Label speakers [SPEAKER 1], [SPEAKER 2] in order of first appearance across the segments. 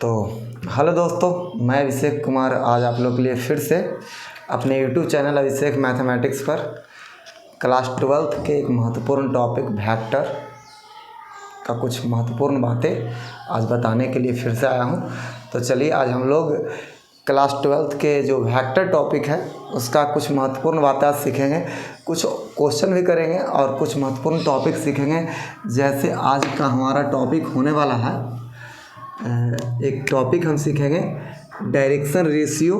[SPEAKER 1] तो हेलो दोस्तों, मैं अभिषेक कुमार आज आप लोग के लिए फिर से अपने यूट्यूब चैनल अभिषेक मैथमेटिक्स पर क्लास 12th के एक महत्वपूर्ण टॉपिक वेक्टर का कुछ महत्वपूर्ण बातें आज बताने के लिए फिर से आया हूं। तो चलिए आज हम लोग क्लास 12th के जो वेक्टर टॉपिक है उसका कुछ महत्वपूर्ण बातें आज सीखेंगे, कुछ क्वेश्चन भी करेंगे और कुछ महत्वपूर्ण टॉपिक सीखेंगे। जैसे आज का हमारा टॉपिक होने वाला है, एक टॉपिक हम सीखेंगे डायरेक्शन रेशियो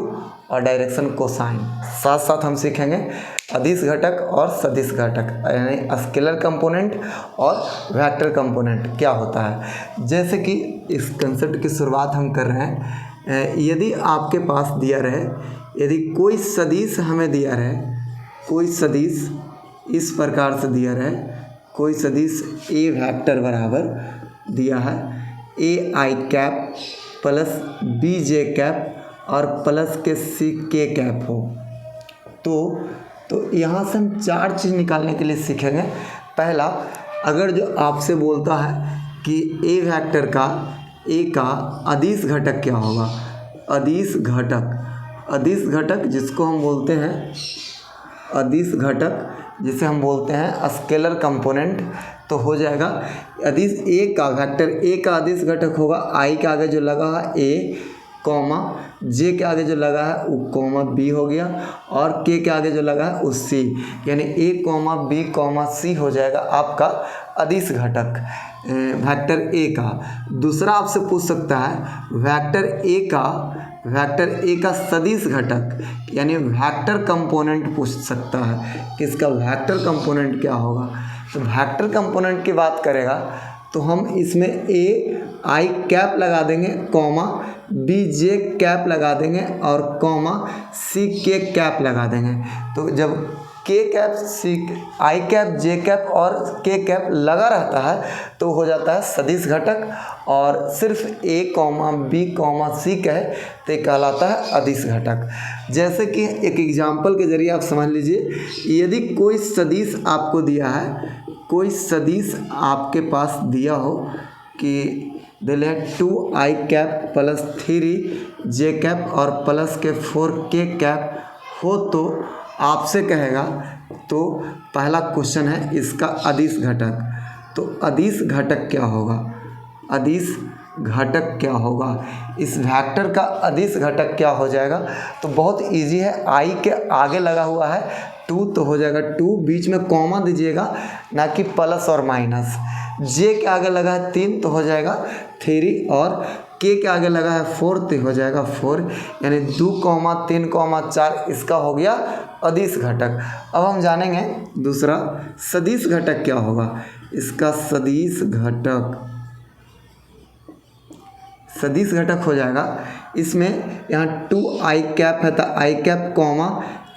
[SPEAKER 1] और डायरेक्शन कोसाइन। साथ साथ हम सीखेंगे अदिश घटक और सदिश घटक, यानी स्केलर कंपोनेंट और वेक्टर कंपोनेंट क्या होता है। जैसे कि इस कंसेप्ट की शुरुआत हम कर रहे हैं। यदि आपके पास दिया रहे, यदि कोई सदिश हमें दिया रहे, कोई सदिश इस प्रकार से दिया रहे, कोई सदिश ए वेक्टर बराबर दिया है A I cap plus B J cap और प्लस के सी के कैप हो, तो यहाँ से हम चार चीज़ निकालने के लिए सीखेंगे। पहला, अगर जो आपसे बोलता है कि ए वेक्टर का ए का अदिश घटक क्या होगा, अदिश घटक जिसको हम बोलते हैं अदिश घटक, जिसे हम बोलते हैं स्केलर कंपोनेंट, तो हो जाएगा अदिश ए का वेक्टर ए का अदिश घटक होगा आई के आगे जो लगा है ए कॉमा, जे के आगे जो लगा है वो कॉमा बी हो गया और के आगे जो लगा है वो सी, यानी ए कॉमा बी कॉमा सी हो जाएगा आपका अदिश घटक वेक्टर ए का। दूसरा आपसे पूछ सकता है वेक्टर ए का सदिश घटक, यानी वेक्टर कंपोनेंट पूछ सकता है कि इसका वेक्टर कंपोनेंट क्या होगा। तो वेक्टर कंपोनेंट की बात करेगा तो हम इसमें ए आई कैप लगा देंगे, कॉमा बी जे कैप लगा देंगे और कॉमा सी के कैप लगा देंगे। तो जब के कैप सी आई कैप जे कैप और के कैप लगा रहता है तो हो जाता है सदिश घटक, और सिर्फ ए कॉमा बी कॉमा सी कहे तो कहलाता है अदिश घटक। जैसे कि एक एग्जाम्पल के जरिए आप समझ लीजिए, यदि कोई सदिश आपको दिया है, कोई सदिश आपके पास दिया हो कि दिले 2 आई कैप प्लस 3 जे कैप और प्लस के 4 के कैप हो, तो आपसे कहेगा, तो पहला क्वेश्चन है इसका अदिश घटक। तो अदिश घटक क्या होगा, अदिश घटक क्या होगा, इस वेक्टर का अदिश घटक क्या हो जाएगा। तो बहुत इजी है, आई के आगे लगा हुआ है 2 तो हो जाएगा 2, बीच में कॉमा दीजिएगा ना कि प्लस और माइनस। जे के आगे लगा है 3 तो हो जाएगा 3 और के आगे लगा है 4 तो हो जाएगा 4, यानी 2 कॉमा 3 कॉमा 4 इसका हो गया अदिश घटक। अब हम जानेंगे दूसरा सदिश घटक क्या होगा। इसका सदिश घटक हो जाएगा, इसमें यहाँ 2 आई कैप है तो आई कैप कॉमा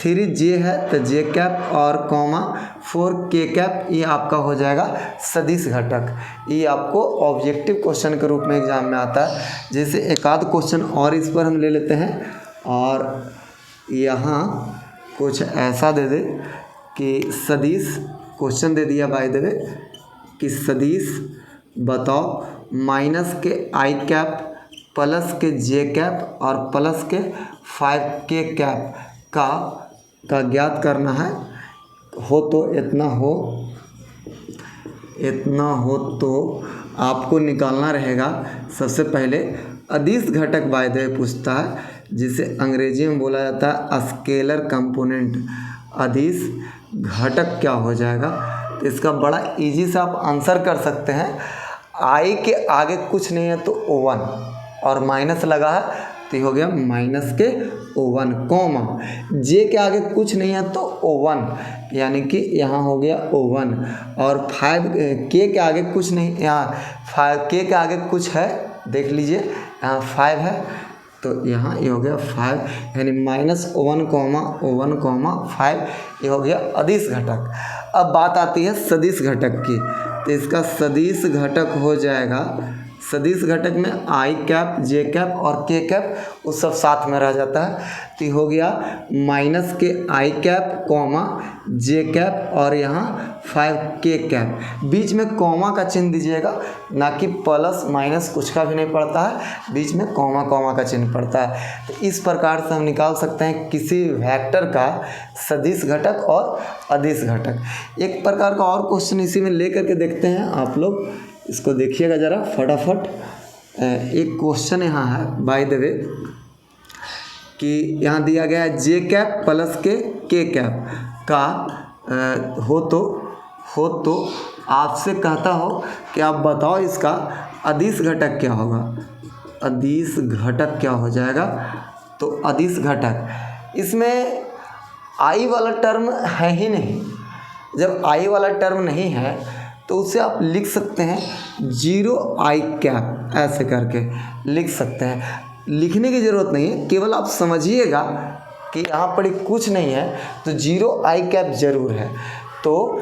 [SPEAKER 1] 3 जे है तो जे कैप और कॉमा 4 के कैप, ये आपका हो जाएगा सदिश घटक। ये आपको ऑब्जेक्टिव क्वेश्चन के रूप में एग्जाम में आता है। जैसे एक आध क्वेश्चन और इस पर हम ले लेते हैं, और यहाँ कुछ ऐसा दे दे कि सदिश, क्वेश्चन दे दिया बाय द वे कि सदिश बताओ माइनस के आई कैप प्लस के जे कैप और प्लस के 5 के कैप का ज्ञात करना है। हो तो इतना हो तो आपको निकालना रहेगा। सबसे पहले अदिश घटक बाय द वे पूछता है, जिसे अंग्रेजी में बोला जाता है स्केलर कंपोनेंट। अदिश घटक क्या हो जाएगा, तो इसका बड़ा इजी से आप आंसर कर सकते हैं। आई के आगे कुछ नहीं है तो O1 और माइनस लगा है तो हो गया माइनस के O1, कॉमा जे के आगे कुछ नहीं है तो O1, यानी कि यहाँ हो गया O1, और 5 के आगे कुछ नहीं, यहाँ 5 के आगे कुछ है, देख लीजिए यहाँ 5 है तो यहाँ ये हो गया 5, यानी माइनस O1 कॉमा 5, ये हो गया अदिश घटक। अब बात आती है सदिश घटक की, तो इसका सदिश घटक हो जाएगा, सदिश घटक में आई कैप जे कैप और के कैप वो सब साथ में रह जाता है, तो हो गया माइनस के आई कैप कॉमा जे कैप और यहाँ 5k कैप, बीच में कॉमा का चिन्ह दीजिएगा, ना कि प्लस माइनस कुछ का भी नहीं पड़ता है, बीच में कॉमा का चिन्ह पड़ता है। तो इस प्रकार से हम निकाल सकते हैं किसी वेक्टर का सदिश घटक और अदिश घटक। एक प्रकार का और क्वेश्चन इसी में ले करके देखते हैं, आप लोग इसको देखिएगा ज़रा फटाफट। एक क्वेश्चन यहाँ है बाय द वे कि यहाँ दिया गया है जे कैप प्लस के कैप का हो तो आपसे कहता हो कि आप बताओ इसका अदिश घटक क्या होगा। अदिश घटक क्या हो जाएगा? तो अदिश घटक, इसमें आई वाला टर्म है ही नहीं। जब आई वाला टर्म नहीं है तो उसे आप लिख सकते हैं 0i कैप, ऐसे करके लिख सकते हैं। लिखने की ज़रूरत नहीं है, केवल आप समझिएगा कि यहाँ पर कुछ नहीं है तो 0i कैप ज़रूर है। तो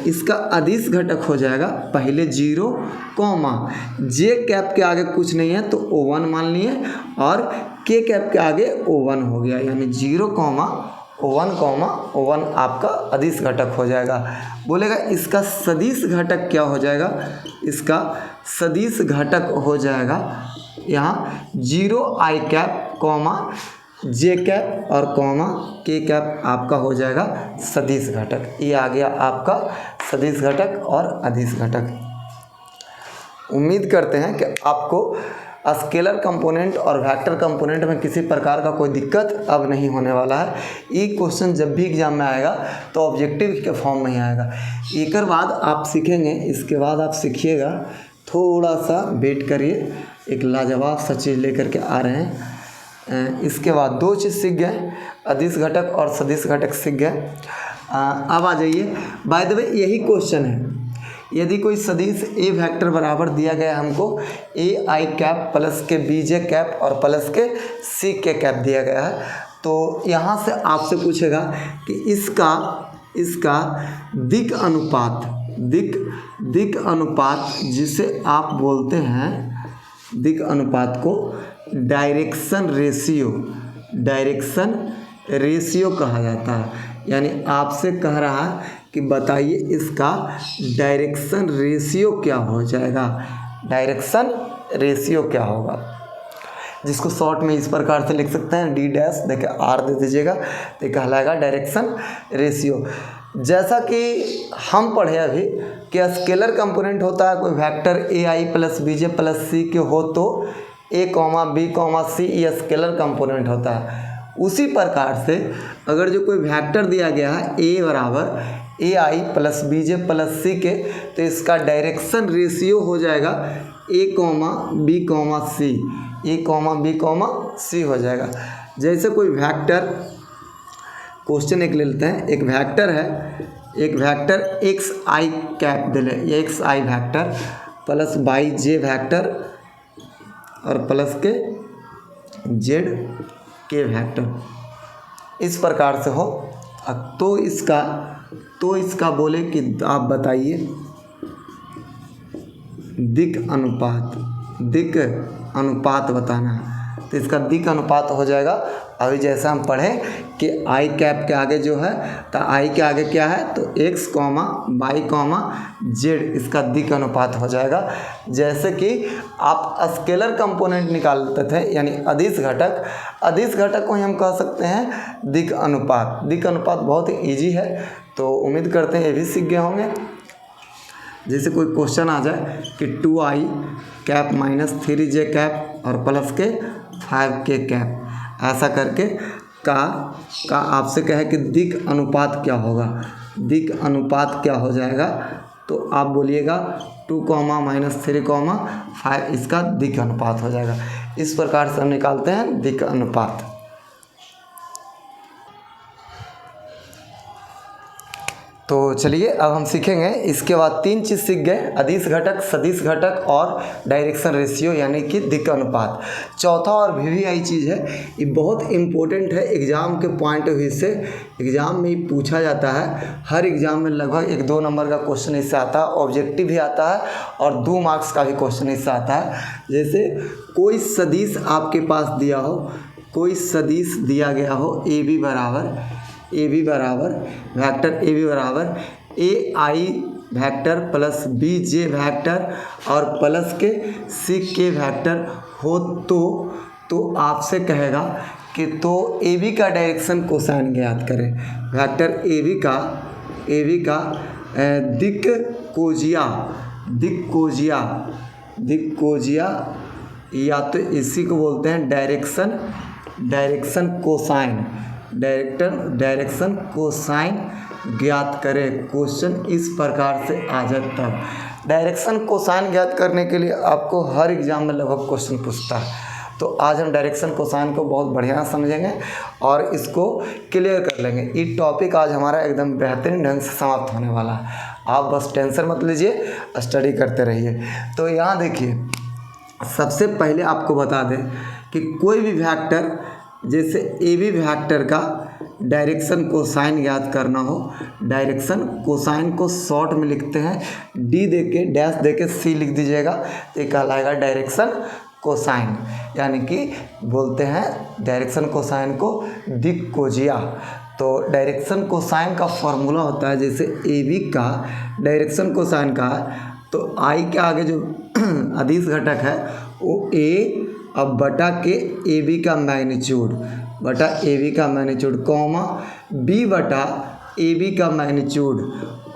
[SPEAKER 1] इसका अदिश घटक हो जाएगा पहले 0 कॉमा जे कैप के आगे कुछ नहीं है तो O1 मान लिए, और के कैप के आगे O1 हो गया, यानी 0 कॉमा O1 आपका अदिश घटक हो जाएगा। बोलेगा इसका सदिश घटक क्या हो जाएगा? इसका सदिश घटक हो जाएगा यहाँ 0i कैप कॉमा जे कैप और कॉमा के कैप आपका हो जाएगा सदिश घटक। ये आ गया आपका सदिश घटक और अदिश घटक। उम्मीद करते हैं कि आपको स्केलर कंपोनेंट और वेक्टर कंपोनेंट में किसी प्रकार का कोई दिक्कत अब नहीं होने वाला है। ये क्वेश्चन जब भी एग्जाम में आएगा तो ऑब्जेक्टिव के फॉर्म में ही आएगा। एक बाद आप सीखेंगे, इसके बाद आप सीखिएगा, थोड़ा सा वेट करिए, एक लाजवाब सा चीज़ लेकर के आ रहे हैं। इसके बाद 2 चीज़ सीख गए, अदिश घटक और सदिश घटक सीख गए। अब आ जाइए, बाय द वे यही क्वेश्चन है। यदि कोई सदिश ए वेक्टर बराबर दिया गया हमको ai कैप प्लस के bj कैप और प्लस के c के कैप दिया गया है, तो यहाँ से आपसे पूछेगा कि इसका दिक अनुपात जिसे आप बोलते हैं, दिक अनुपात को डायरेक्शन रेशियो कहा जाता है। यानी आपसे कह रहा है कि बताइए इसका डायरेक्शन रेशियो क्या हो जाएगा। डायरेक्शन रेशियो क्या होगा, जिसको शॉर्ट में इस प्रकार से लिख सकते हैं d डैश, देखिए r दे दीजिएगा, तो कहलाएगा डायरेक्शन रेशियो। जैसा कि हम पढ़े अभी कि स्केलर कंपोनेंट होता है कोई vector ai plus bj plus c के हो तो a b c ये स्केलर कंपोनेंट होता है। उसी प्रकार से अगर जो कोई वेक्टर दिया गया है a बराबर ai plus bj plus c के, तो इसका डायरेक्शन रेशियो हो जाएगा a b c हो जाएगा। जैसे कोई वेक्टर, क्वेश्चन एक ले लेते हैं, एक वेक्टर है, एक वेक्टर xi कैप दे ले, ये xi vector plus yj vector और प्लस के z के वेक्टर, इस प्रकार से हो। तो इसका बोले कि आप बताइए दिक अनुपात बताना है, तो इसका दिक अनुपात हो जाएगा अभी जैसा हम पढ़े कि आई कैप के आगे जो है, तो आई के आगे क्या है, तो x y z, इसका दिक अनुपात हो जाएगा। जैसे कि आप स्केलर कंपोनेंट निकालते थे यानी अदिश घटक को ही हम कह सकते हैं दिक अनुपात। दिक अनुपात बहुत ही ईजी है, तो उम्मीद करते हैं ये भी सीख गए होंगे। जैसे कोई क्वेश्चन आ जाए कि 2i cap minus 3j cap और प्लस के 5k कैप, ऐसा करके का आपसे कहे कि दिक अनुपात क्या होगा, दिक अनुपात क्या हो जाएगा, तो आप बोलिएगा 2, -3, 5, इसका दिक अनुपात हो जाएगा। इस प्रकार से हम निकालते हैं दिक अनुपात। तो चलिए अब हम सीखेंगे, इसके बाद 3 चीज़ सीख गए, अदिश घटक, सदिश घटक और डायरेक्शन रेशियो यानी कि दिक अनुपात। चौथा और VVI चीज़ है, ये बहुत इम्पोर्टेंट है एग्ज़ाम के पॉइंट ऑफ व्यू से। एग्ज़ाम में पूछा जाता है, हर एग्ज़ाम में लगभग 1-2 नंबर का क्वेश्चन इससे आता है, ऑब्जेक्टिव भी आता है और 2 मार्क्स का भी क्वेश्चन इससे आता है। जैसे कोई सदिश आपके पास दिया हो, कोई सदिश दिया गया हो AB बराबर वेक्टर AB बराबर A I vector plus B J vector और प्लस के सी के वेक्टर हो तो आपसे कहेगा कि तो ए बी का डायरेक्शन कोसाइन ज्ञात करें। वेक्टर ए बी का दिक कोजिया या तो इसी को बोलते हैं डायरेक्शन कोसाइन ज्ञात करें। क्वेश्चन इस प्रकार से आ जाता है। डायरेक्शन कोसाइन ज्ञात करने के लिए आपको हर एग्जाम में लगभग क्वेश्चन पूछता है। तो आज हम डायरेक्शन कोसाइन को बहुत बढ़िया समझेंगे और इसको क्लियर कर लेंगे। ये टॉपिक आज हमारा एकदम बेहतरीन ढंग से समाप्त होने वाला है। आप बस टेंशन मत लीजिए, स्टडी करते रहिए। तो यहाँ देखिए, सबसे पहले आपको बता दें कि कोई भी वेक्टर, जैसे ए बी वेक्टर का डायरेक्शन कोसाइन ज्ञात करना हो, डायरेक्शन कोसाइन को शॉर्ट में लिखते हैं डी देके डैश देके सी लिख दीजिएगा, ये कहलाएगा डायरेक्शन कोसाइन। यानी कि बोलते हैं डायरेक्शन कोसाइन को दिक कोजिया। तो डायरेक्शन कोसाइन का फॉर्मूला होता है, जैसे ए बी का डायरेक्शन कोसाइन का है तो आई के आगे जो अदिश घटक है वो ए अब बटा के ए बी का मैग्नीट्यूड कॉमा बी बटा ए बी का मैग्नीट्यूड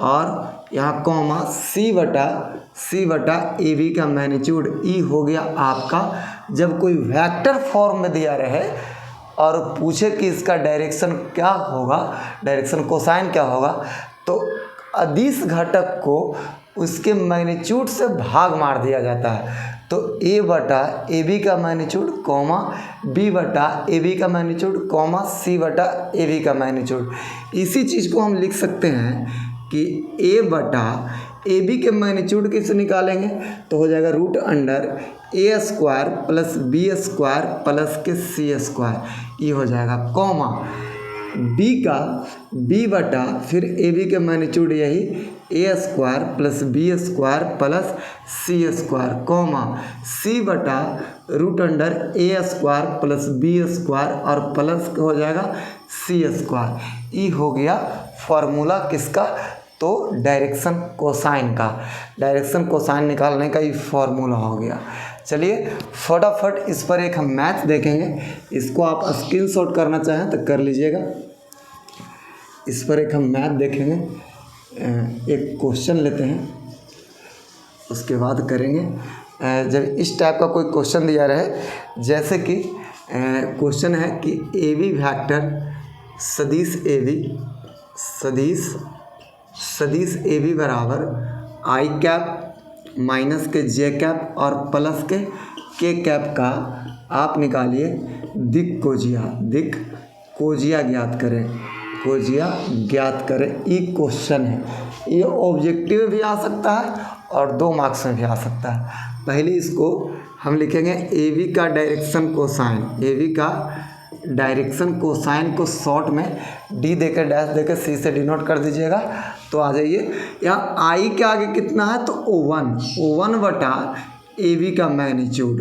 [SPEAKER 1] और यहाँ कॉमा सी बटा ए बी का मैग्नीट्यूड। ई हो गया आपका। जब कोई वेक्टर फॉर्म में दिया रहे और पूछे कि इसका डायरेक्शन क्या होगा, डायरेक्शन कोसाइन क्या होगा, तो अदिश घटक को उसके मैग्नीट्यूड से भाग मार दिया जाता है। तो ए बटा ए बी का मैग्नीट्यूड कॉमा बी बटा ए बी का मैग्नीट्यूड कॉमा सी बटा ए बी का मैग्नीट्यूड। इसी चीज़ को हम लिख सकते हैं कि ए बटा ए बी के मैग्नीट्यूड कैसे निकालेंगे, तो हो जाएगा root under A square plus B square plus K C square, ये हो जाएगा कॉमा बी का बी बटा फिर ए बी के मैग्नीट्यूड यही A square plus B square प्लस सी स्क्वायर कॉमा सी बटा root under A square plus B square और प्लस हो जाएगा सी स्क्वायर। ये हो गया फॉर्मूला किसका, तो डायरेक्शन कोसाइन का। डायरेक्शन कोसाइन निकालने का ये फॉर्मूला हो गया। चलिए फटाफट इस पर एक हम मैथ देखेंगे। इसको आप स्क्रीनशॉट करना चाहें तो कर लीजिएगा। इस पर एक हम मैथ देखेंगे, एक क्वेश्चन लेते हैं, उसके बाद करेंगे। जब इस टाइप का कोई क्वेश्चन दिया रहे, जैसे कि क्वेश्चन है कि ए बी वेक्टर सदिश ए बी बराबर आई कैप माइनस के जे कैप और प्लस के कैप का आप निकालिए दिक कोजिया ज्ञात करें। ये क्वेश्चन है, ये ऑब्जेक्टिव में भी आ सकता है और 2 मार्क्स में भी आ सकता है। पहले इसको हम लिखेंगे ए बी का डायरेक्शन कोसाइन को शॉर्ट में डी देकर डैश देकर सी से डिनोट कर दीजिएगा। तो आ जाइए, यहाँ आई के आगे कितना है, तो O1 बटा ए बी का मैग्नीट्यूड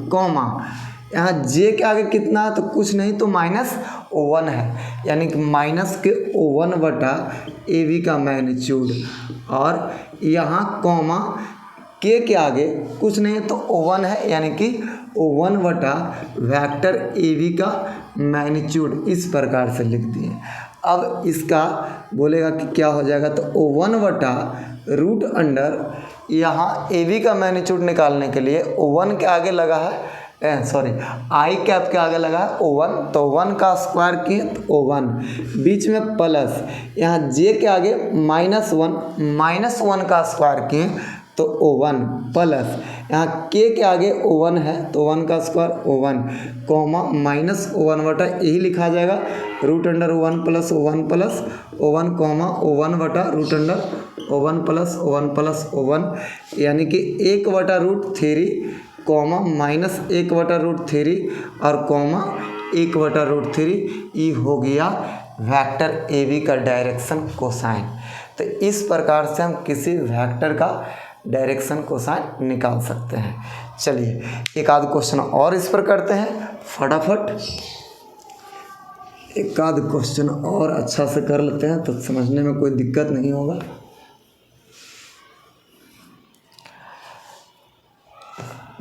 [SPEAKER 1] कॉमा यहाँ जे के आगे कितना है, तो कुछ नहीं तो माइनस O1 है, यानी कि माइनस के O1 बटा ए बी का मैग्नीट्यूड और यहाँ कॉमा के आगे कुछ नहीं तो O1 है, यानी कि O1 बटा वेक्टर ए बी का मैग्नीट्यूड। इस प्रकार से लिख दिए। अब इसका बोलेगा कि क्या हो जाएगा, तो O1 बटा रूट अंडर यहाँ ए बी का मैग्नीट्यूड निकालने के लिए O1 के आगे लगा है आई कैप के आगे लगा है O1, तो 1 का स्क्वायर किए तो O1 बीच में प्लस यहाँ जे के आगे -1 का स्क्वायर किए तो O1 प्लस यहाँ के आगे O1 है तो 1 का स्क्वायर O1 कॉमा -1 बटा यही लिखा जाएगा root under O1 plus O1 comma O1 बटा root under O1 plus O1 यानी कि 1/√3 कॉमा -1/√3 और कॉमा 1/√3। ये हो गया वेक्टर ए बी का डायरेक्शन कोसाइन। तो इस प्रकार से हम किसी वेक्टर का डायरेक्शन कोसाइन निकाल सकते हैं। चलिए एक आध क्वेश्चन और इस पर करते हैं फटाफट। एक आध क्वेश्चन और अच्छा से कर लेते हैं तो समझने में कोई दिक्कत नहीं होगा।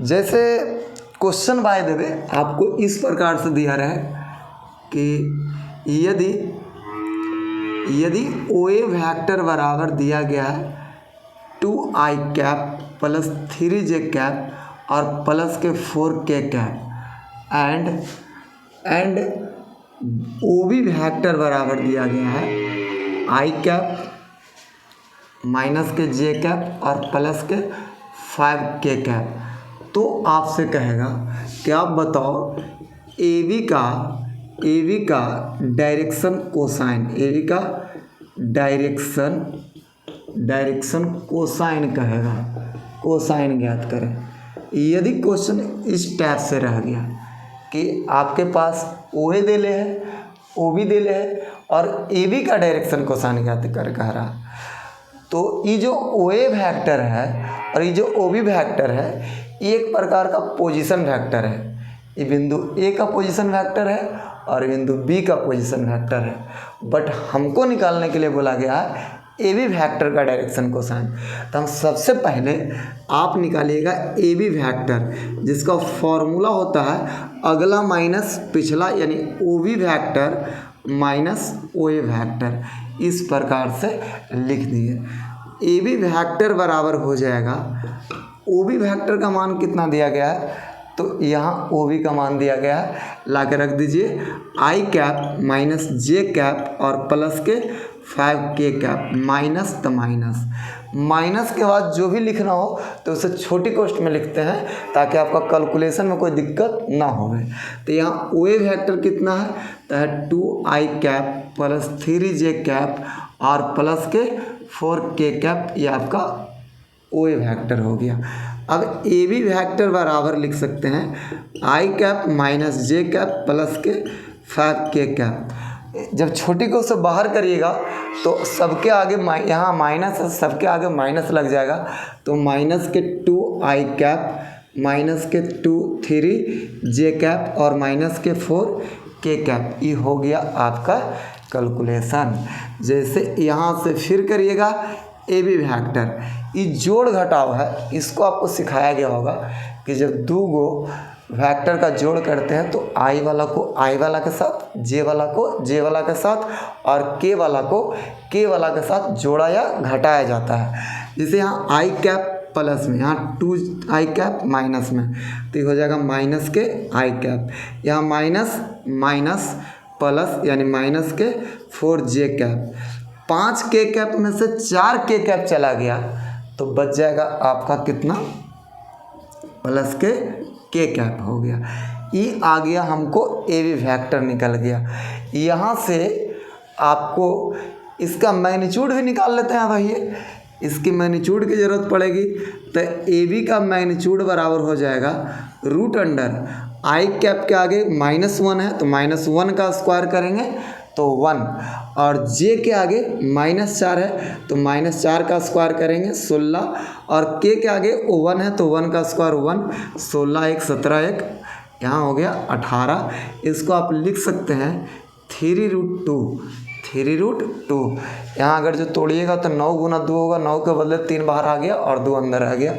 [SPEAKER 1] जैसे क्वेश्चन बाय द वे आपको इस प्रकार से दिया रहा है कि यदि OA वेक्टर बराबर दिया गया है 2i cap plus 3j cap और प्लस के 4k cap and OB vector बराबर दिया गया है i कैप माइनस के j कैप और प्लस के 5k कैप, तो आपसे कहेगा कि आप बताओ AB का डायरेक्शन कोसाइन, AB का डायरेक्शन कोसाइन कहेगा, कोसाइन ज्ञात करें। यदि क्वेश्चन इस टाइप से रह गया कि आपके पास OA दे ले है, OB दे ले है और AB का डायरेक्शन कोसाइन ज्ञात कर कह रहा, तो ये जो OA वेक्टर है और ये जो OB वेक्टर है ये एक प्रकार का पोजीशन वेक्टर है। ये बिंदु A का पोजीशन वेक्टर है और बिंदु B का पोजीशन वेक्टर है, बट हमको निकालने के लिए बोला गया है AB वेक्टर का डायरेक्शन कोसाइन। तो हम सबसे पहले आप निकालिएगा AB वेक्टर, जिसका फॉर्मूला होता है अगला माइनस पिछला, यानी OB vector minus OA vector. इस प्रकार से लिख दिए। AB वेक्टर बराबर हो जाएगा, OB वेक्टर का मान कितना दिया गया है, तो यहाँ OB का मान दिया गया है, ला के रख दीजिए i cap minus j cap और प्लस के 5k कैप, माइनस तो माइनस के बाद जो भी लिखना हो तो उसे छोटी कोष्ठ में लिखते हैं ताकि आपका कैलकुलेशन में कोई दिक्कत ना हो। तो यहाँ OA वेक्टर कितना है, तो है 2i cap plus 3j cap और प्लस के 4k कैप, ये आपका OA वेक्टर हो गया। अब AB वेक्टर बराबर लिख सकते हैं i cap minus j cap plus के 5k कैप। जब छोटी को से बाहर करिएगा तो सबके आगे यहाँ माइनस है, सबके आगे माइनस लग जाएगा, तो माइनस के 2i कैप माइनस के 3j कैप और माइनस के 4k कैप, ये हो गया आपका कैलकुलेशन। जैसे यहाँ से फिर करिएगा AB वेक्टर, ये जोड़ घटाव है, इसको आपको सिखाया गया होगा कि जब दो गो वेक्टर का जोड़ करते हैं तो i वाला को i वाला के साथ, j वाला को j वाला के साथ और k वाला को k वाला के साथ जोड़ा या घटाया जाता है। जैसे यहाँ i कैप प्लस में, यहाँ 2i कैप माइनस में, तो ये हो जाएगा माइनस के i कैप, यहाँ माइनस प्लस यानी माइनस के 4j कैप, 5k कैप में से 4k कैप चला गया तो बच जाएगा आपका कितना, प्लस के k कैप हो गया। ये आ गया हमको AB वेक्टर निकल गया। यहाँ से आपको इसका मैग्नीट्यूड भी निकाल लेते हैं भैया, इसकी मैग्नीट्यूड की ज़रूरत पड़ेगी, तो AB का मैग्नीट्यूड बराबर हो जाएगा रूट अंडर i कैप के आगे -1 है तो -1 का स्क्वायर करेंगे तो 1, और j के आगे -4 है तो -4 का स्क्वायर करेंगे 16, और k के आगे 1 है तो 1 का स्क्वायर 1, 16 1 17 1, यहाँ हो गया 18। इसको आप लिख सकते हैं 3√2। यहाँ अगर जो तोड़िएगा तो 9 गुना 2 होगा, 9 के बदले 3 बाहर आ गया और 2 अंदर आ गया।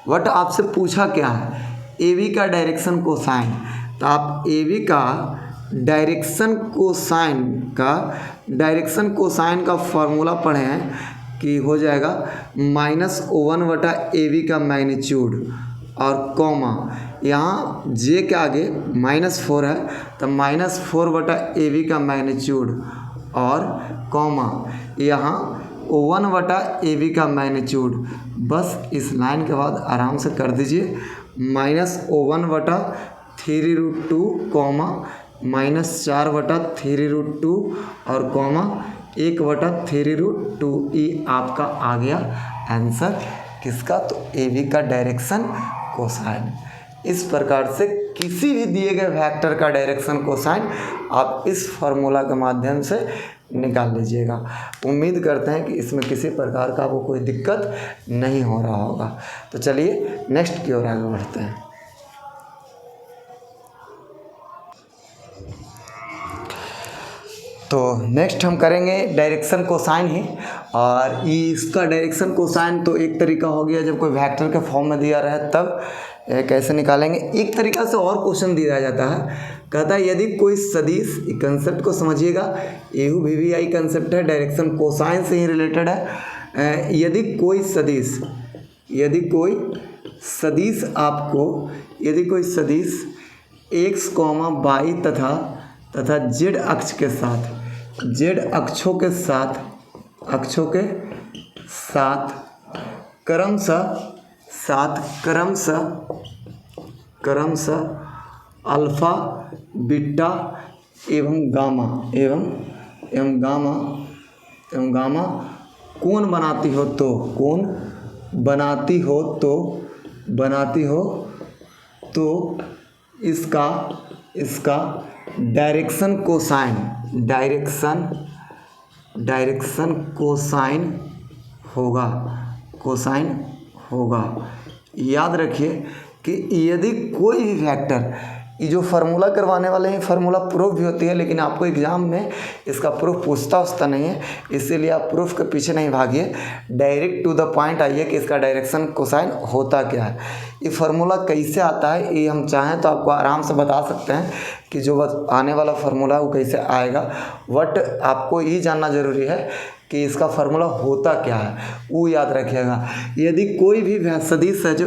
[SPEAKER 1] बट आपसे पूछा क्या है, AB का डायरेक्शन कोसाइन, तो आप AB का डायरेक्शन कोसाइन का फॉर्मूला पढ़े हैं कि हो जाएगा -1/AB का मैग्नीट्यूड और कॉमा, यहाँ j के आगे -4 है तो -4/AB का मैग्नीट्यूड और कॉमा, यहाँ 1/AB का मैग्नीट्यूड। बस इस लाइन के बाद आराम से कर दीजिए -1/3√2 कॉमा -4/3√2 और कॉमा 1/3√2। ये आपका आ गया आंसर किसका, तो AB का डायरेक्शन कोसाइन। इस प्रकार से किसी भी दिए गए वेक्टर का डायरेक्शन कोसाइन आप इस फॉर्मूला के माध्यम से निकाल लीजिएगा। उम्मीद करते हैं कि इसमें किसी प्रकार का आपको कोई दिक्कत नहीं हो रहा होगा। तो चलिए नेक्स्ट की ओर आगे बढ़ते हैं। तो नेक्स्ट हम करेंगे डायरेक्शन कोसाइन ही। और इसका डायरेक्शन कोसाइन तो एक तरीका हो गया जब कोई वेक्टर के फॉर्म में दिया रहे तब कैसे निकालेंगे। एक तरीका से और क्वेश्चन दिया जाता है, कहता है यदि कोई सदिश, कंसेप्ट को समझिएगा, AUVVI कंसेप्ट है, डायरेक्शन कोसाइन से ही रिलेटेड है। यदि कोई सदिश x, y तथा z अक्ष के साथ, z अक्षों के साथ क्रमशः अल्फा, बीटा एवं गामा कोण बनाती हो तो इसका डायरेक्शन कोसाइन होगा। याद रखिए कि यदि कोई भी वेक्टर, ये जो फार्मूला करवाने वाले हैं फार्मूला प्रूफ भी होती है, लेकिन आपको एग्जाम में इसका प्रूफ पूछता नहीं है, इसीलिए आप प्रूफ के पीछे नहीं भागिए, डायरेक्ट टू द पॉइंट आइए कि इसका डायरेक्शन कोसाइन होता क्या है। ये फार्मूला कैसे आता है ये हम चाहें तो आपको आराम से बता सकते हैं कि जो आने वाला फार्मूला है वो कैसे आएगा, बट आपको ये जानना ज़रूरी है कि इसका फार्मूला होता क्या है, वो याद रखिएगा। यदि कोई भी सदिश है जो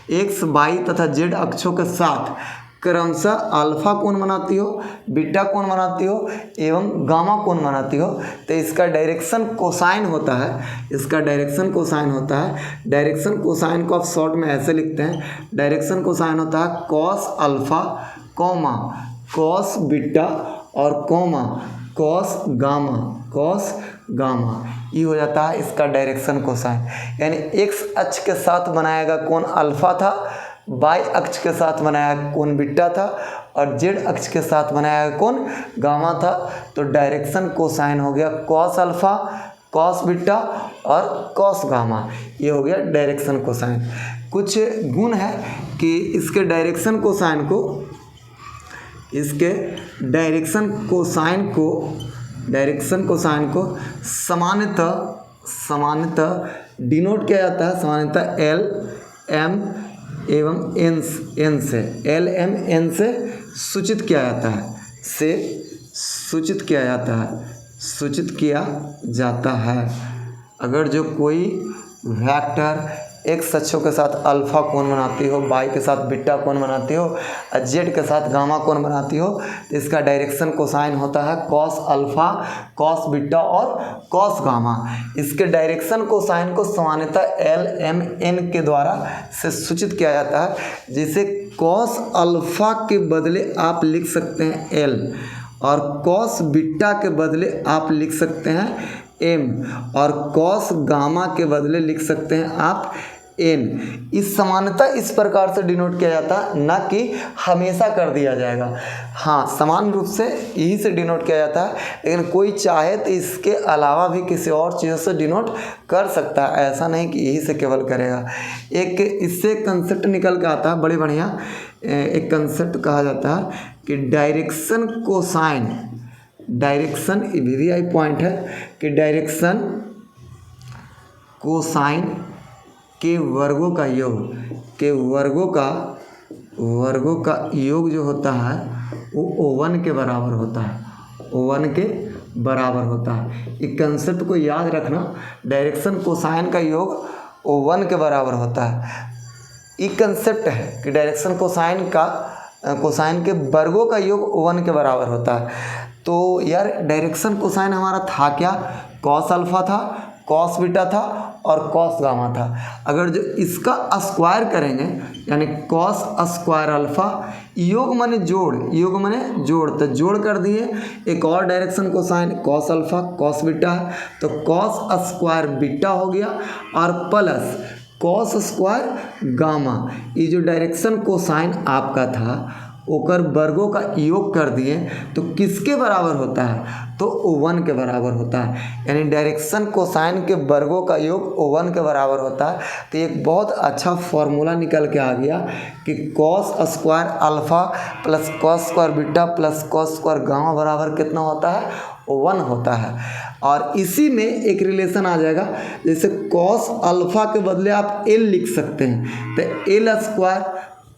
[SPEAKER 1] x, y तथा z अक्षों के साथ क्रमशः अल्फा कोण बनाती हो, बीटा कोण बनाती हो एवं गामा कोण बनाती हो, तो इसका डायरेक्शन कोसाइन होता है। डायरेक्शन कोसाइन को आप शॉर्ट में ऐसे लिखते हैं, डायरेक्शन कोसाइन होता है cos alpha comma cos beta और कॉमा कॉस गामा, ये हो जाता है इसका डायरेक्शन कोसाइन। यानी x अक्ष के साथ बनाया गया कोण अल्फा था, y अक्ष के साथ बनाया गया कोण बीटा था और z अक्ष के साथ बनाया गया कोण गामा था, तो डायरेक्शन कोसाइन हो गया कॉस अल्फा, कॉस बीटा और कॉस गामा, ये हो गया डायरेक्शन कोसाइन। कुछ गुण है कि इसके डायरेक्शन कोसाइन को सामान्यतः डिनोट किया जाता है, सामान्यतः L, M एवं N से सूचित किया जाता है। अगर जो कोई वेक्टर x अक्षों के साथ अल्फा कोण बनाती हो, y के साथ बीटा कोण बनाती हो और z के साथ गामा कोण बनाती हो, तो इसका डायरेक्शन कोसाइन होता है कॉस अल्फा, कॉस बीटा और कॉस गामा। इसके डायरेक्शन कोसाइन को सामान्यतः L, M, N के द्वारा से सूचित किया जाता है, जिसे कॉस अल्फा के बदले आप लिख सकते हैं L और कॉस बीटा के बदले आप लिख सकते हैं M और कॉस गामा के बदले लिख सकते हैं आप N। इस समानता इस प्रकार से डिनोट किया जाता है, ना कि हमेशा कर दिया जाएगा। हाँ, समान रूप से यही से डिनोट किया जाता है, लेकिन कोई चाहे तो इसके अलावा भी किसी और चीज़ों से डिनोट कर सकता है, ऐसा नहीं कि यही से केवल करेगा। एक इससे कंसेप्ट निकल के आता है बड़ी बढ़िया, एक कंसेप्ट कहा जाता है कि direction cosine, direction VVI point है कि डायरेक्शन कोसाइन के वर्गों का योग जो होता है वो O1 के बराबर होता है। इस कंसेप्ट को याद रखना, डायरेक्शन कोसाइन का योग O1 के बराबर होता है। ये कंसेप्ट है कि डायरेक्शन कोसाइन के वर्गों का योग O1 के बराबर होता है। तो यार डायरेक्शन कोसाइन हमारा था क्या, कॉस अल्फा था, कॉस बीटा था और कॉस गामा था। अगर जो इसका स्क्वायर करेंगे यानी कॉस स्क्वायर अल्फा, योग माने जोड़, तो जोड़ कर दिए एक और direction cosine cos alpha cos beta है, तो कॉस स्क्वायर बीटा हो गया और प्लस कॉस स्क्वायर गामा। ये जो डायरेक्शन कोसाइन आपका था ओकर वर्गों का योग कर दिए तो किसके बराबर होता है, तो O1 के बराबर होता है। यानी डायरेक्शन कोसाइन के वर्गों का योग O1 के बराबर होता है। तो एक बहुत अच्छा फॉर्मूला निकल के आ गया कि cos square alpha plus cos square beta plus cos square gamma बराबर कितना होता है, O1 होता है। और इसी में एक रिलेशन आ जाएगा, जैसे कॉस अल्फ़ा के बदले आप L लिख सकते हैं, तो L square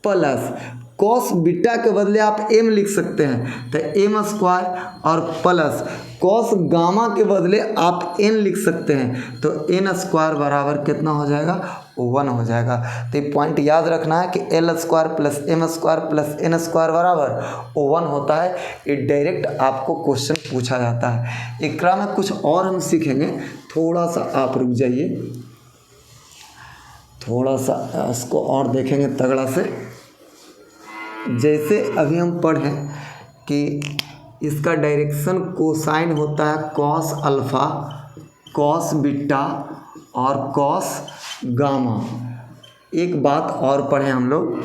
[SPEAKER 1] plus cos beta के बदले आप M लिख सकते हैं, तो M स्क्वायर और प्लस कॉस गामा के बदले आप N लिख सकते हैं, तो N स्क्वायर बराबर कितना हो जाएगा, O1 हो जाएगा। तो ये पॉइंट याद रखना है कि L square plus M square plus N square बराबर O1 होता है। ये डायरेक्ट आपको क्वेश्चन पूछा जाता है। एकरा में कुछ और हम सीखेंगे, थोड़ा सा आप रुक जाइए, थोड़ा सा इसको और देखेंगे तगड़ा से। जैसे अभी हम पढ़ें कि इसका डायरेक्शन कोसाइन होता है कॉस अल्फ़ा, कॉस बीटा और कॉस गामा। एक बात और पढ़ें हम लोग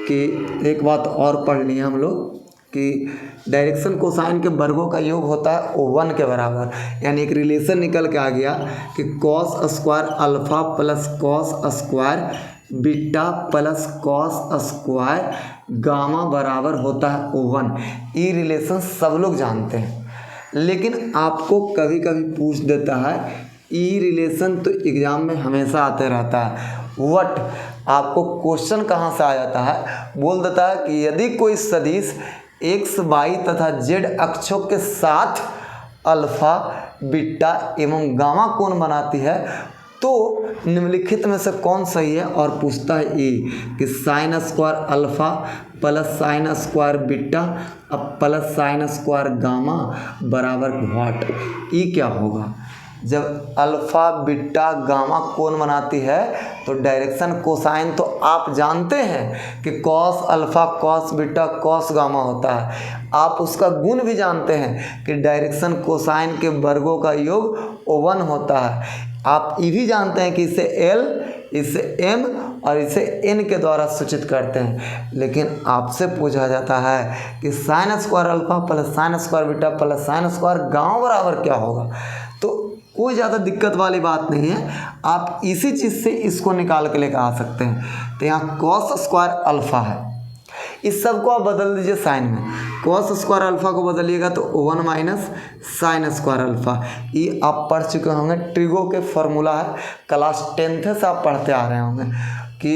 [SPEAKER 1] कि एक बात और पढ़ लिए हम लोग कि डायरेक्शन कोसाइन के वर्गों का योग होता है O1 के बराबर। यानी एक रिलेशन निकल के आ गया कि cos square alpha plus cos square beta plus cos square gamma बराबर होता है O1। ये रिलेशन सब लोग जानते हैं, लेकिन आपको कभी कभी पूछ देता है ये रिलेशन, तो एग्ज़ाम में हमेशा आते रहता है। वट आपको क्वेश्चन कहाँ से आ जाता है, बोल देता है कि यदि कोई सदिश x, y तथा z अक्षों के साथ अल्फ़ा बीटा एवं गामा कोण बनाती है तो निम्नलिखित में से कौन सही है, और पूछता है ए कि sine square alpha plus sine square beta अब प्लस साइन स्क्वायर गामा बराबर व्हाट। ई क्या होगा, जब अल्फ़ा बीटा गामा कोण बनाती है तो डायरेक्शन कोसाइन तो आप जानते हैं कि cos alpha cos beta cos gamma होता है। आप उसका गुण भी जानते हैं कि डायरेक्शन कोसाइन के वर्गों का योग O1 होता है। आप ये भी जानते हैं कि इसे L, इसे M और इसे N के द्वारा सूचित करते हैं। लेकिन आपसे पूछा जाता है कि sine square alpha plus sine square beta plus sine square gamma बराबर क्या होगा। तो कोई ज़्यादा दिक्कत वाली बात नहीं है, आप इसी चीज़ से इसको निकाल के लेकर आ सकते हैं। तो यहाँ कॉस स्क्वायर अल्फ़ा है, इस सब को आप बदल दीजिए साइन में। कॉस स्क्वायर अल्फ़ा को बदलिएगा तो O1 minus sine square alpha. ये आप पढ़ चुके होंगे, ट्रिगो के फॉर्मूला है, क्लास 10th से आप पढ़ते आ रहे होंगे कि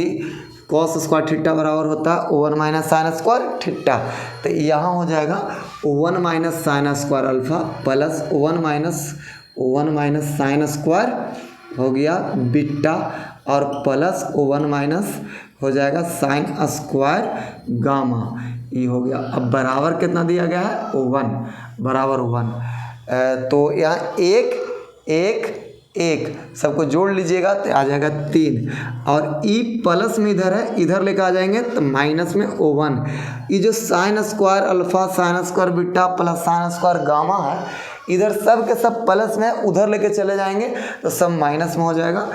[SPEAKER 1] कॉस स्क्वायर थीटा बराबर होता है O1 minus sine square theta. तो यहाँ हो जाएगा O1 minus sine square alpha plus O1 minus sine square हो गया बीटा और प्लस O1 माइनस हो जाएगा साइन स्क्वायर गामा। ये हो गया। अब बराबर कितना दिया गया है, O1 बराबर 1। तो यहाँ एक सबको जोड़ लीजिएगा तो आ जाएगा 3, और ई प्लस में इधर है, इधर लेकर आ जाएंगे तो माइनस में O1। ये जो sine square alpha sine square beta plus sine square gamma है, इधर सब के सब प्लस में है, उधर लेके चले जाएंगे तो सब माइनस में हो जाएगा।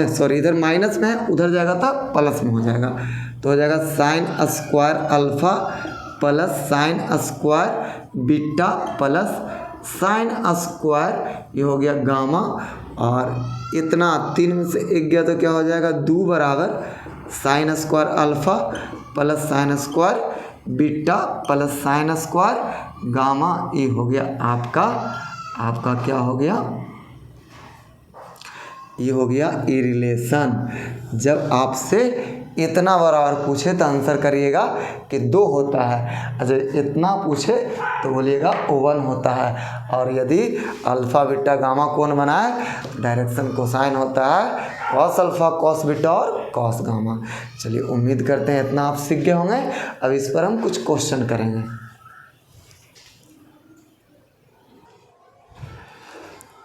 [SPEAKER 1] सॉरी, इधर माइनस में है, उधर जाएगा तो प्लस में हो जाएगा। तो हो जाएगा sine square alpha plus sine square beta plus sine square, ये हो गया गामा। और इतना 3 में से 1 गया तो क्या हो जाएगा, 2 बराबर sine square alpha plus sine square beta plus sine square gamma. ये हो गया आपका क्या हो गया, ये हो गया ई रिलेशन। जब आपसे इतना बराबर पूछे तो आंसर करिएगा कि 2 होता है, अच्छा इतना पूछे तो बोलिएगा O1 होता है। और यदि अल्फ़ा बीटा गामा कोण बनाए डायरेक्शन कोसाइन होता है कॉस अल्फ़ा कॉस बीटा और कॉस गामा। चलिए, उम्मीद करते हैं इतना आप सीख गए होंगे। अब इस पर हम कुछ क्वेश्चन करेंगे।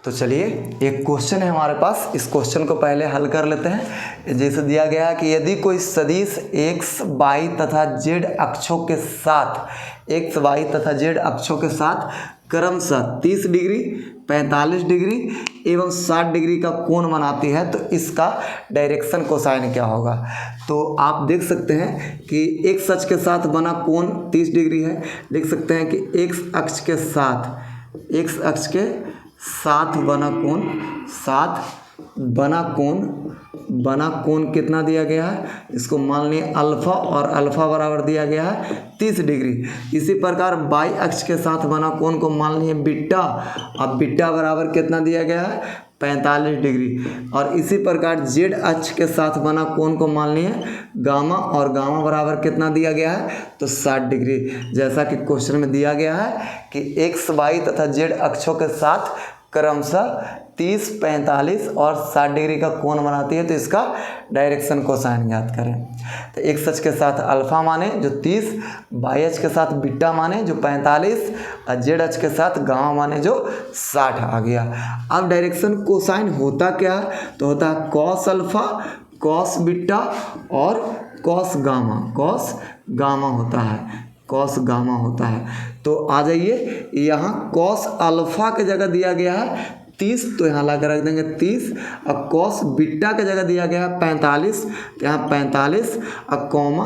[SPEAKER 1] तो चलिए, एक क्वेश्चन है हमारे पास, इस क्वेश्चन को पहले हल कर लेते हैं। जैसे दिया गया है कि यदि कोई सदिश x, y तथा z अक्षों के साथ क्रमशः 30 डिग्री 45 डिग्री एवं 60 डिग्री का कोण बनाती है, तो इसका डायरेक्शन कोसाइन क्या होगा। तो आप देख सकते हैं कि एक्स अक्ष के साथ बना कोण 30 डिग्री है। लिख सकते हैं कि एक्स अक्ष के साथ बना कोण कितना दिया गया है, इसको मान लिया अल्फा, और अल्फा बराबर दिया गया है 30 डिग्री। इसी प्रकार बाई अक्ष के साथ बना कोण को मान लिए बीटा, अब बीटा बराबर कितना दिया गया है 45 डिग्री। और इसी प्रकार जेड अक्ष के साथ बना कोण को मान लिए गामा, और गामा बराबर कितना दिया गया है तो 60 डिग्री। जैसा कि क्वेश्चन में दिया गया है कि एक्स वाई तथा जेड अक्षों के साथ क्रमशः 30, 45 और 60 डिग्री का कोण बनाती है, तो इसका डायरेक्शन कोसाइन ज्ञात करें। तो एक्स अक्ष के साथ अल्फा माने जो 30, वाई अक्ष के साथ बीटा माने जो 45 और जेड अक्ष के साथ गामा माने जो 60 आ गया। अब डायरेक्शन कोसाइन होता क्या है, तो होता है कॉस अल्फा, कॉस बीटा और कॉस गामा होता है। तो आ जाइए, यहाँ कॉस अल्फा की जगह दिया गया है 30, तो यहाँ ला कर रख देंगे 30, और कॉस बीटा की जगह दिया गया है 45, तो यहाँ 45, और कॉमा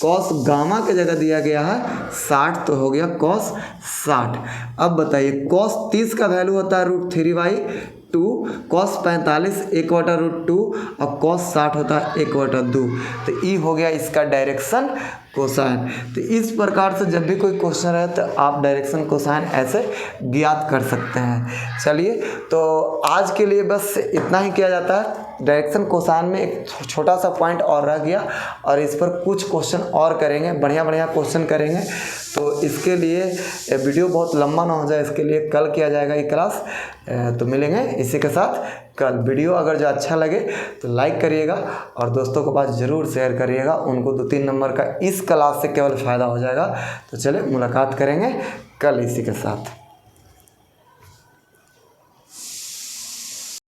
[SPEAKER 1] कॉस गामा की जगह दिया गया है 60, तो हो गया कॉस 60। अब बताइए, कॉस 30 का वैल्यू होता है √3/2, कॉस 45 1/√2 और कॉस 60 होता है 1/2। तो ई हो गया इसका डायरेक्शन कोसाइन। तो इस प्रकार से जब भी कोई क्वेश्चन रहे तो आप डायरेक्शन कोसाइन ऐसे ज्ञात कर सकते हैं। चलिए, तो आज के लिए बस इतना ही किया जाता है। डायरेक्शन कोसाइन में एक छोटा सा पॉइंट और रह गया, और इस पर कुछ क्वेश्चन और करेंगे, बढ़िया क्वेश्चन करेंगे। तो इसके लिए वीडियो बहुत लंबा ना हो जाए, इसके लिए कल किया जाएगा ये क्लास। तो मिलेंगे इसी के साथ कल। वीडियो अगर जो अच्छा लगे तो लाइक करिएगा और दोस्तों के पास ज़रूर शेयर करिएगा, उनको 2-3 नंबर का इस क्लास से केवल फ़ायदा हो जाएगा। तो चलिए मुलाकात करेंगे कल इसी के साथ।